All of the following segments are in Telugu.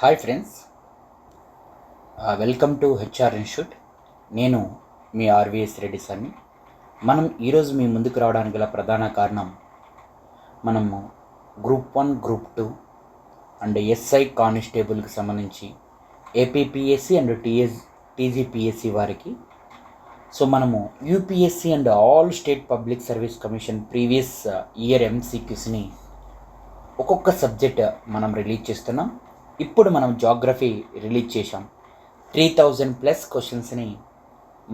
Hi friends, welcome to HR institute. నేను మీ ఆర్వీఎస్ రెడ్డి సార్ని. మనం ఈరోజు మీ ముందుకు రావడానికి గల ప్రధాన కారణం, మనము గ్రూప్ 1, గ్రూప్ 2 అండ్ ఎస్ఐ కానిస్టేబుల్కి సంబంధించి ఏపీపీఎస్సి అండ్ టీజీపీఎస్సి వారికి, సో మనము UPSC and all state public service commission previous year ఎంసీక్యూస్ని ఒక్కొక్క సబ్జెక్ట్ మనం రిలీజ్ చేస్తున్నాం. ఇప్పుడు మనం జాగ్రఫీ రిలీజ్ చేశాం. 3000+ క్వశ్చన్స్ని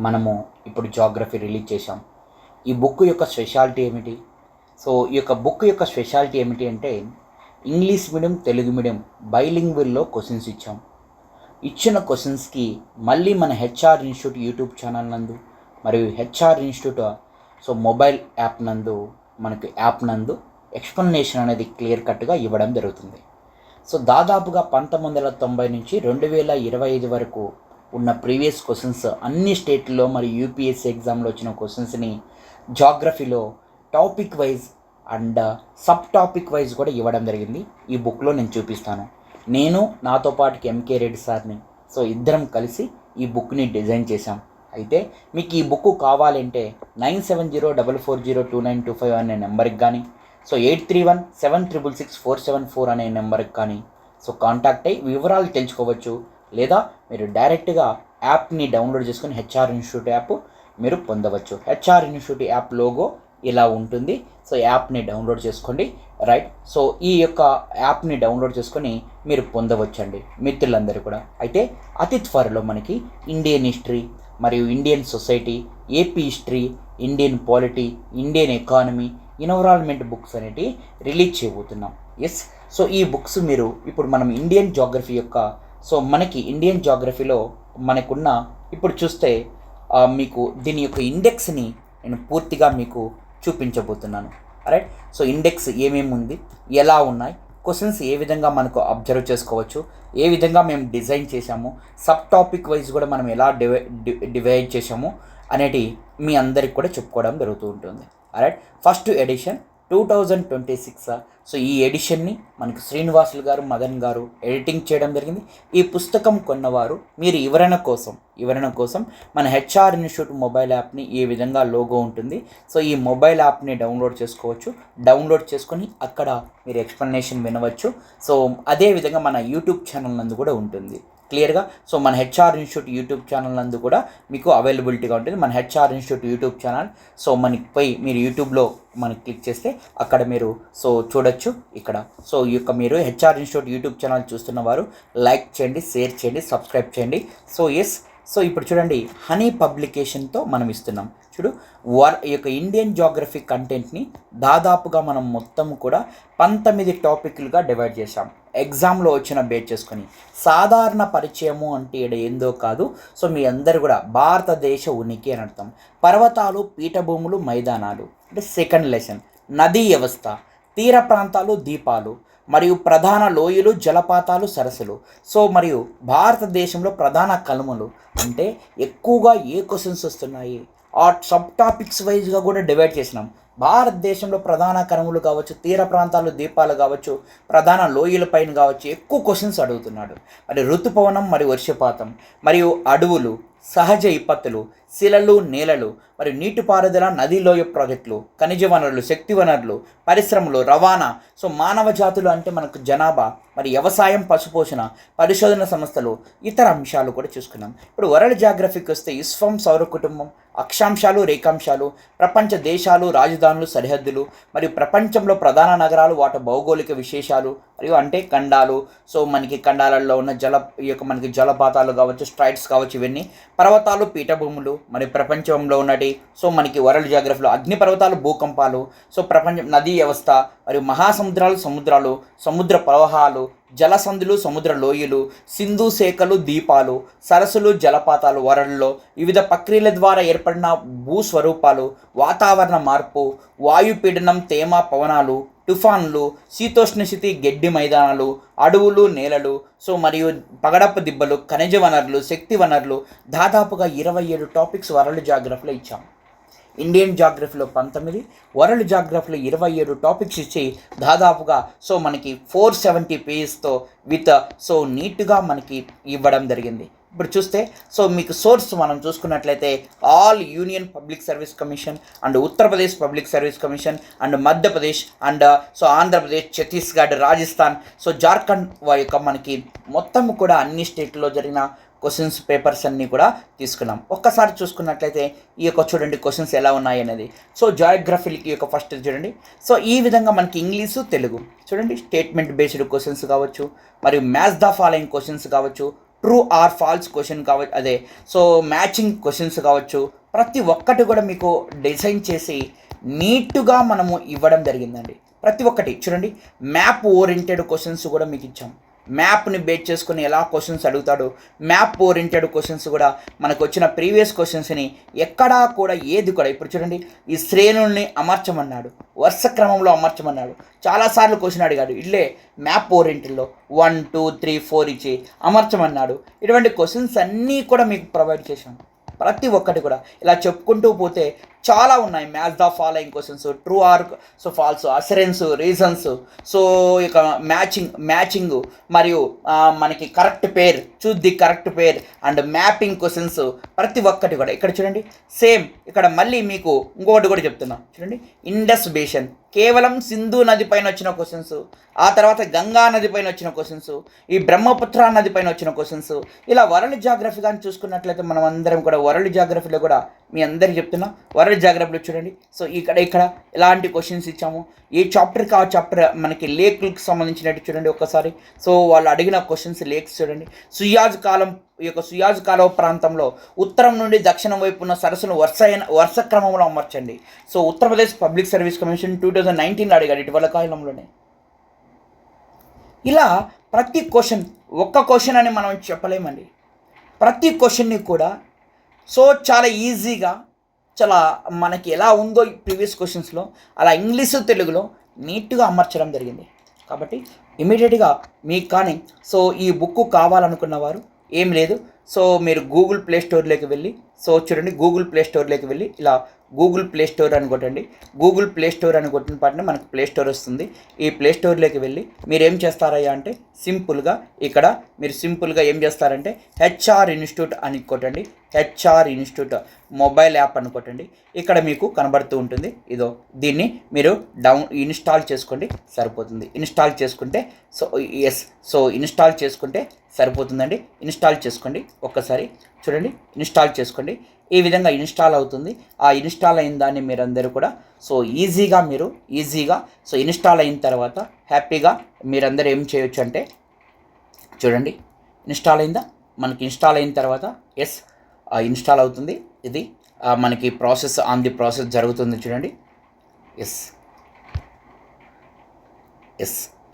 మనము ఇప్పుడు జాగ్రఫీ రిలీజ్ చేశాం. ఈ బుక్ యొక్క స్పెషాలిటీ ఏమిటి? సో ఈ యొక్క బుక్ యొక్క స్పెషాలిటీ ఏమిటి అంటే, ఇంగ్లీష్ మీడియం, తెలుగు మీడియం బైలింగ్వల్లో క్వశ్చన్స్ ఇచ్చాం. ఇచ్చిన క్వశ్చన్స్కి మళ్ళీ మన హెచ్ఆర్ ఇన్స్టిట్యూట్ యూట్యూబ్ ఛానల్ నందు మరియు హెచ్ఆర్ ఇన్స్టిట్యూట్ మొబైల్ యాప్ నందు ఎక్స్ప్లెనేషన్ అనేది క్లియర్ కట్గా ఇవ్వడం జరుగుతుంది. సో దాదాపుగా 1990 నుంచి 2025 వరకు ఉన్న ప్రీవియస్ క్వశ్చన్స్ అన్ని స్టేట్లో మరియు యూపీఎస్సీ ఎగ్జామ్లో వచ్చిన క్వశ్చన్స్ని జాగ్రఫీలో topic wise and sub topic wise కూడా ఇవ్వడం జరిగింది. ఈ బుక్లో నేను చూపిస్తాను. నేను నాతో పాటుకి ఎంకే రెడ్డి సార్ని, సో ఇద్దరం కలిసి ఈ బుక్ని డిజైన్ చేశాం. అయితే మీకు ఈ బుక్ కావాలంటే 9704402925 అనే నెంబర్కి కానీ, సో 8317666474 అనే నెంబర్కి కానీ సో కాంటాక్ట్ అయ్యి వివరాలు తెలుసుకోవచ్చు. లేదా మీరు డైరెక్ట్గా యాప్ని డౌన్లోడ్ చేసుకొని హెచ్ఆర్ ఇన్స్టిట్యూట్ యాప్ మీరు పొందవచ్చు. హెచ్ఆర్ ఇన్స్టిట్యూట్ యాప్ లోగో ఇలా ఉంటుంది. సో యాప్ని డౌన్లోడ్ చేసుకోండి, రైట్. సో ఈ యొక్క యాప్ని డౌన్లోడ్ చేసుకొని మీరు పొందవచ్చండి మిత్రులందరూ కూడా. అయితే అతి త్వరలో మనకి ఇండియన్ హిస్టరీ మరియు Indian society, AP history, Indian polity, Indian economy, environment books అనేటివి రిలీజ్ చేయబోతున్నాం. ఎస్, సో ఈ బుక్స్ మీరు ఇప్పుడు మనం ఇండియన్ జాగ్రఫీ యొక్క, సో మనకి ఇండియన్ జాగ్రఫీలో మనకున్న ఇప్పుడు చూస్తే మీకు దీని యొక్క ఇండెక్స్ని నేను పూర్తిగా మీకు చూపించబోతున్నాను, రైట్. సో ఇండెక్స్ ఏమేమి ఉంది, ఎలా ఉన్నాయి, క్వశ్చన్స్ ఏ విధంగా మనకు అబ్జర్వ్ చేసుకోవచ్చు, ఏ విధంగా మేము డిజైన్ చేశాము, సబ్ టాపిక్ వైజ్ కూడా మనం ఎలా డివైడ్ చేశాము అనేటి మీ అందరికి కూడా చెప్పుకోవడం జరుగుతూ ఉంటుంది, రైట్. First edition 2026. సో ఈ ఎడిషన్ని మనకు శ్రీనివాసులు గారు, మదన్ గారు ఎడిటింగ్ చేయడం జరిగింది. ఈ పుస్తకం కొన్నవారు మీరు వివరణ కోసం మన హెచ్ఆర్ ఇన్స్టిట్యూట్ మొబైల్ యాప్ని ఏ విధంగా లోగో ఉంటుంది, సో ఈ మొబైల్ యాప్ని డౌన్లోడ్ చేసుకోవచ్చు. డౌన్లోడ్ చేసుకొని అక్కడ మీరు ఎక్స్ప్లెనేషన్ వినవచ్చు. సో అదేవిధంగా మన యూట్యూబ్ ఛానల్ నందు కూడా ఉంటుంది క్లియర్గా. సో మన హెచ్ఆర్ ఇన్స్టిట్యూట్ యూట్యూబ్ ఛానల్ నందు కూడా మీకు అవైలబిలిటీగా ఉంటుంది. మన HR institute YouTube channel, so మనకి పోయి మీరు యూట్యూబ్లో మనకి క్లిక్ చేస్తే అక్కడ మీరు సో చూడొచ్చు. ఇక్కడ సో ఈ యొక్క మీరు హెచ్ఆర్ ఇన్స్టిట్యూట్ యూట్యూబ్ ఛానల్ చూస్తున్న వారు లైక్ చేయండి, షేర్ చేయండి, సబ్స్క్రైబ్ చేయండి. సో ఎస్, సో ఇప్పుడు చూడండి, హనీ పబ్లికేషన్తో మనం ఇస్తున్నాం. చూడు, ఈ యొక్క ఇండియన్ జాగ్రఫీ కంటెంట్ని దాదాపుగా మనం మొత్తం కూడా 19 టాపిక్లుగా డివైడ్ చేశాం. ఎగ్జామ్లో వచ్చిన బేస్ చేసుకొని సాధారణ పరిచయము అంటే ఏందో కాదు. సో మీ అందరు కూడా భారతదేశ ఉనికి అని అర్థం. పర్వతాలు, పీఠభూములు, మైదానాలు అంటే సెకండ్ లెసన్. నదీ వ్యవస్థ, తీర ప్రాంతాలు, ద్వీపాలు మరియు ప్రధాన లోయలు, జలపాతాలు, సరస్సులు. సో మరియు భారతదేశంలో ప్రధాన కనుమలు అంటే ఎక్కువగా ఏ క్వశ్చన్స్ వస్తున్నాయి, ఆ సబ్ టాపిక్స్ వైజ్గా కూడా డివైడ్ చేసినాం. భారతదేశంలో ప్రధాన కనుమలు కావచ్చు, తీర ప్రాంతాలు, ద్వీపాలు కావచ్చు, ప్రధాన లోయల పైన కావచ్చు ఎక్కువ క్వశ్చన్స్ అడుగుతున్నాడు. మరి ఋతుపవనం మరియు వర్షపాతం మరియు అడవులు, సహజ విపత్తులు, శిలలు, నేలలు మరియు నీటిపారుదల, నదీ లోయ ప్రాజెక్టులు, ఖనిజ వనరులు, శక్తి వనరులు, పరిశ్రమలు, రవాణా, సో మానవ జాతులు అంటే మనకు జనాభా, మరి వ్యవసాయం, పశుపోషణ, పరిశోధన సంస్థలు, ఇతర అంశాలు కూడా చూసుకున్నాం. ఇప్పుడు వరల్డ్ జాగ్రఫీకి వస్తే విశ్వం, సౌర కుటుంబం, అక్షాంశాలు, రేఖాంశాలు, ప్రపంచ దేశాలు, రాజధానులు, సరిహద్దులు మరియు ప్రపంచంలో ప్రధాన నగరాలు, వాటి భౌగోళిక విశేషాలు మరియు అంటే ఖండాలు. సో మనకి ఖండాలలో ఉన్న మనకి జలపాతాలు కావచ్చు, స్ట్రైట్స్ కావచ్చు, ఇవన్నీ పర్వతాలు, పీఠభూములు మరియు ప్రపంచంలో ఉన్నటి. సో మనకి వరల్డ్ జాగ్రఫీలో అగ్నిపర్వతాలు, భూకంపాలు, సో ప్రపంచం, నదీ వ్యవస్థ మరియు మహాసముద్రాలు, సముద్రాలు, సముద్ర ప్రవాహాలు, జలసంధులు, సముద్ర లోయలు, సింధు శాఖలు, ద్వీపాలు, సరస్సులు, జలపాతాలు, వరల్డ్లో వివిధ ప్రక్రియల ద్వారా ఏర్పడిన భూస్వరూపాలు, వాతావరణ మార్పు, వాయుపీడనం, తేమ, పవనాలు, తుఫాన్లు, శీతోష్ణస్థితి, గడ్డి మైదానాలు, అడవులు, నేలలు, సో మరియు పగడపు దిబ్బలు, ఖనిజ వనరులు, శక్తి వనరులు, దాదాపుగా 27 టాపిక్స్ వరల్డ్ జాగ్రఫీలో ఇచ్చాం. ఇండియన్ జాగ్రఫీలో 19, వరల్డ్ జాగ్రఫీలో 27 టాపిక్స్ ఇచ్చి దాదాపుగా సో మనకి 470 పేజెస్తో విత్ సో నీట్గా మనకి ఇవ్వడం జరిగింది. ఇప్పుడు చూస్తే సో మీకు సోర్స్ మనం చూసుకున్నట్లయితే all union public service commission and Uttar Pradesh public service commission and Madhya Pradesh and so Andhra Pradesh, Chhattisgarh, Rajasthan, so Jharkhand యొక్క మనకి మొత్తం కూడా అన్ని స్టేట్లో జరిగిన క్వశ్చన్స్ పేపర్స్ అన్నీ కూడా తీసుకున్నాం. ఒక్కసారి చూసుకున్నట్లయితే ఈ యొక్క చూడండి క్వశ్చన్స్ ఎలా ఉన్నాయి అనేది. సో జాగ్రఫీకి యొక్క ఫస్ట్ చూడండి. సో ఈ విధంగా మనకి ఇంగ్లీషు, తెలుగు చూడండి స్టేట్మెంట్ బేస్డ్ క్వశ్చన్స్ కావచ్చు, మరియు మ్యాచ్ ద ఫాలోయింగ్ క్వశ్చన్స్ కావచ్చు, ట్రూ ఆర్ ఫాల్స్ క్వశ్చన్ కావచ్చు, అదే సో మ్యాచింగ్ క్వశ్చన్స్ కావచ్చు, ప్రతి ఒక్కటి కూడా మీకు డిజైన్ చేసి నీట్గా మనము ఇవ్వడం జరిగిందండి. ప్రతి ఒక్కటి చూడండి మ్యాప్ ఓరియంటెడ్ క్వశ్చన్స్ కూడా మీకు ఇచ్చాం. మ్యాప్ని బేస్ చేసుకుని ఎలా క్వశ్చన్స్ అడుగుతాడు, మ్యాప్ ఓరియంటెడ్ క్వశ్చన్స్ కూడా మనకు వచ్చిన ప్రీవియస్ క్వశ్చన్స్ని ఎక్కడా కూడా ఏది కూడా ఇప్పుడు చూడండి ఈ శ్రేణుల్ని అమర్చమన్నాడు, వరుస క్రమంలో అమర్చమన్నాడు, చాలాసార్లు క్వశ్చన్ అడిగాడు. ఇల్లే మ్యాప్ ఓరియంటెడ్లో 1 2 3 4 ఇచ్చి అమర్చమన్నాడు. ఇటువంటి క్వశ్చన్స్ అన్నీ కూడా మీకు ప్రొవైడ్ చేశాం. ప్రతి ఒక్కటి కూడా ఇలా చెప్పుకుంటూ పోతే చాలా ఉన్నాయి. Match the following questions, true or so false, assertions, reasons, so ఇక మ్యాచింగ్ మరియు మనకి correct pair, choose the correct pair and mapping questions ప్రతి ఒక్కటి కూడా ఇక్కడ చూడండి. సేమ్ ఇక్కడ మళ్ళీ మీకు ఇంకొకటి కూడా చెప్తున్నా చూడండి. ఇండస్ బేషన్ కేవలం సింధు నది పైన వచ్చిన క్వశ్చన్స్, ఆ తర్వాత గంగా నది పైన వచ్చిన క్వశ్చన్స్, ఈ బ్రహ్మపుత్ర నది పైన వచ్చిన క్వశ్చన్స్, ఇలా వరల్డ్ జాగ్రఫీ కానీ చూసుకున్నట్లయితే మనం అందరం కూడా వరల్డ్ జాగ్రఫీలో కూడా మీ అందరికి చెప్తున్నా వరల్డ్ జాగ్రఫీలో చూడండి. సో ఇక్కడ ఎలాంటి క్వశ్చన్స్ ఇచ్చాము, ఏ చాప్టర్కి ఆ చాప్టర్ మనకి లేక్లకు సంబంధించినట్టు చూడండి ఒక్కసారి. సో వాళ్ళు అడిగిన క్వశ్చన్స్ లేక్స్ చూడండి. ఈ యొక్క సుయాజ్ కాలువ ప్రాంతంలో ఉత్తరం నుండి దక్షిణం వైపు ఉన్న సరస్సును వరుస క్రమంలో అమర్చండి. So Uttar Pradesh public service commission 2019 అడిగాడు ఇటీవల కాలంలోనే. ఇలా ప్రతి క్వశ్చన్ ఒక్క క్వశ్చన్ అని మనం చెప్పలేమండి. ప్రతి క్వశ్చన్ని కూడా సో చాలా ఈజీగా చాలా మనకి ఎలా ఉందో ప్రీవియస్ క్వశ్చన్స్లో అలా ఇంగ్లీషు తెలుగులో నీట్గా అమర్చడం జరిగింది. కాబట్టి ఇమీడియట్గా మీకు కానీ సో ఈ బుక్ కావాలనుకున్న వారు ఏం లేదు, సో మీరు గూగుల్ ప్లే స్టోర్లోకి వెళ్ళి సో చూడండి గూగుల్ ప్లే స్టోర్లోకి వెళ్ళి ఇలా గూగుల్ ప్లే స్టోర్ అని కొట్టండి. గూగుల్ ప్లే స్టోర్ అని కొట్టిన పాటనే మనకు ప్లే స్టోర్ వస్తుంది. ఈ ప్లే స్టోర్లోకి వెళ్ళి మీరు ఏం చేస్తారయ్యా అంటే సింపుల్గా ఇక్కడ మీరు సింపుల్గా ఏం చేస్తారంటే హెచ్ఆర్ ఇన్స్టిట్యూట్ అని కొట్టండి. హెచ్ఆర్ ఇన్స్టిట్యూట్ మొబైల్ యాప్ అని కొట్టండి. ఇక్కడ మీకు కనబడుతూ ఉంటుంది. ఇదో దీన్ని మీరు ఇన్స్టాల్ చేసుకోండి సరిపోతుంది. ఇన్స్టాల్ చేసుకుంటే సో ఇన్స్టాల్ చేసుకుంటే సరిపోతుందండి. ఇన్స్టాల్ చేసుకోండి ఒక్కసారి చూడండి. ఇన్స్టాల్ చేసుకోండి. ఈ విధంగా ఇన్స్టాల్ అవుతుంది. ఆ ఇన్స్టాల్ అయిన దాన్ని మీరందరూ కూడా సో ఈజీగా సో ఇన్స్టాల్ అయిన తర్వాత హ్యాపీగా మీరందరూ ఏం చేయొచ్చు అంటే చూడండి ఇన్స్టాల్ అయిందా, మనకి ఇన్స్టాల్ అయిన తర్వాత ఇన్స్టాల్ అవుతుంది. ఇది మనకి ప్రాసెస్ జరుగుతుంది చూడండి.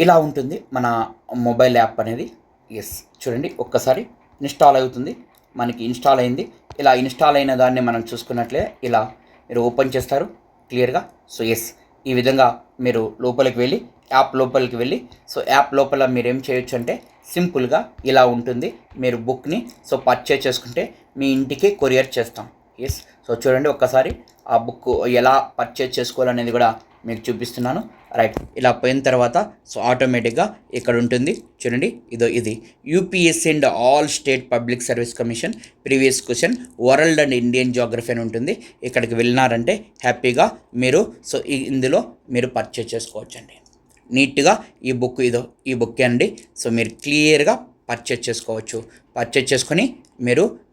ఇలా ఉంటుంది మన మొబైల్ యాప్ అనేది. చూడండి ఒక్కసారి ఇన్స్టాల్ అవుతుంది. మనకి ఇన్స్టాల్ అయింది. ఇలా ఇన్స్టాల్ అయిన దాన్ని మనం చూసుకున్నట్లే ఇలా మీరు ఓపెన్ చేస్తారు క్లియర్గా. సో ఈ విధంగా మీరు యాప్ లోపలికి వెళ్ళి సో యాప్ లోపల మీరు ఏం చేయొచ్చు అంటే సింపుల్గా ఇలా ఉంటుంది. మీరు బుక్ని సో పర్చేజ్ చేసుకుంటే మీ ఇంటికి కొరియర్ చేస్తాం. సో చూడండి ఒక్కసారి ఆ బుక్ ఎలా పర్చేజ్ చేసుకోవాలనేది కూడా మీకు చూపిస్తున్నాను. రైట్, ఇలా పోయిన తర్వాత సో ఆటోమేటిక్గా ఇక్కడ ఉంటుంది చూడండి. ఇది UPSC and all state public service commission previous question world and Indian geography అని ఉంటుంది. ఇక్కడికి వెళ్ళినారంటే హ్యాపీగా మీరు సో ఇందులో మీరు పర్చేజ్ చేసుకోవచ్చండి. నీట్గా ఈ బుక్ అండి. సో మీరు క్లియర్గా పర్చేజ్ చేసుకోవచ్చు. పర్చేజ్ చేసుకొని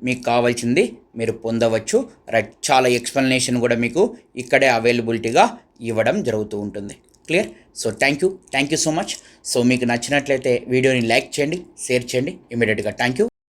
మీకు కావాల్సింది మీరు పొందవచ్చు. రైట్, చాలా ఎక్స్ప్లెనేషన్ కూడా మీకు ఇక్కడే అవైలబిలిటీగా ఇవ్వడం జరుగుతూ ఉంటుంది. Clear? So thank you so much. So మీకు నచ్చినట్లయితే వీడియోని లైక్ చేయండి, షేర్ చేయండి ఇమీడియట్గా. Thank you.